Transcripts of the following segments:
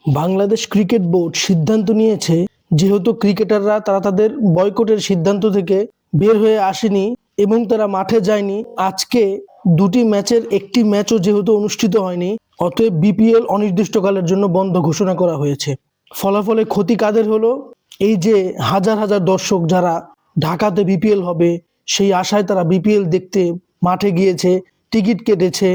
Bangladesh cricket board সিদ্ধান্ত নিয়েছে, যেহেতু ক্রিকেটাররা তারা তাদের বয়কটের সিদ্ধান্ত থেকে বের হয়ে আসেনি এবং তারা মাঠে যায়নি, আজকে দুটি ম্যাচের একটি ম্যাচও যেহেতু অনুষ্ঠিত হয়নি, অতএব বিপিএল অনির্দিষ্টকালের জন্য বন্ধ ঘোষণা করা হয়েছে। ফলাফলে ক্ষতি কাদের হলো? এই যে হাজার হাজার দর্শক যারা ঢাকাতে বিপিএল হবে সেই আশায় তারা বিপিএল দেখতে মাঠে গিয়েছে, টিকিট কেটেছে,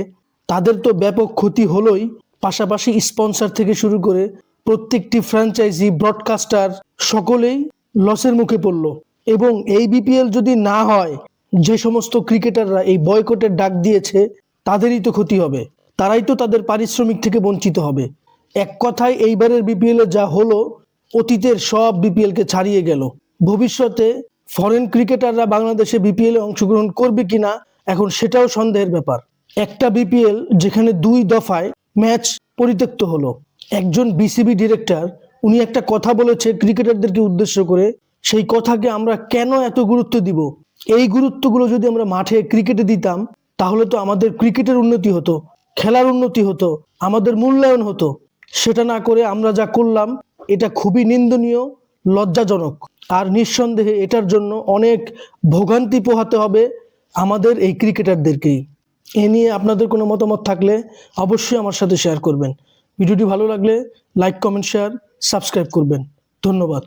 তাদের তো ব্যাপক ক্ষতি হলোই। পাশাপাশি স্পন্সর থেকে শুরু করে প্রত্যেকটি ফ্র্যাঞ্চাইজি, ব্রডকাস্টার সকলেই লসের মুখে পড়ল। এবং এই বিপিএল যদি না হয়, যে সমস্ত ক্রিকেটাররা এই বয়কটের ডাক দিয়েছে তাদেরই তো ক্ষতি হবে, তারাই তো তাদের পারিশ্রমিক থেকে বঞ্চিত হবে। এক কথায় এইবারের বিপিএল এ যা হলো অতীতের সব বিপিএলকে ছাড়িয়ে গেল। ভবিষ্যতে ফরেন ক্রিকেটাররা বাংলাদেশে বিপিএল এ অংশগ্রহণ করবে কিনা এখন সেটাও সন্দেহের ব্যাপার। একটা বিপিএল যেখানে 2 দফায় ম্যাচ পরিত্যক্ত হলো, একজন বিসিবি ডিরেক্টর উনি একটা কথা বলেছে ক্রিকেটারদেরকে উদ্দেশ্য করে, সেই কথাকে আমরা কেন এত গুরুত্ব দিব? এই গুরুত্বগুলো যদি আমরা মাঠে ক্রিকেটে দিতাম তাহলে তো আমাদের ক্রিকেটের উন্নতি হতো, খেলার উন্নতি হতো, আমাদের মূল্যায়ন হতো। সেটা না করে আমরা যা করলাম এটা খুবই নিন্দনীয়, লজ্জাজনক। আর নিঃসন্দেহে এটার জন্য অনেক ভোগান্তি পোহাতে হবে আমাদের এই ক্রিকেটারদেরকেই। এ নিয়ে আপনাদের কোনো মতামত থাকলে অবশ্যই আমার সাথে শেয়ার করবেন। ভিডিওটি ভালো লাগলে লাইক, কমেন্ট, শেয়ার, সাবস্ক্রাইব করবেন। ধন্যবাদ।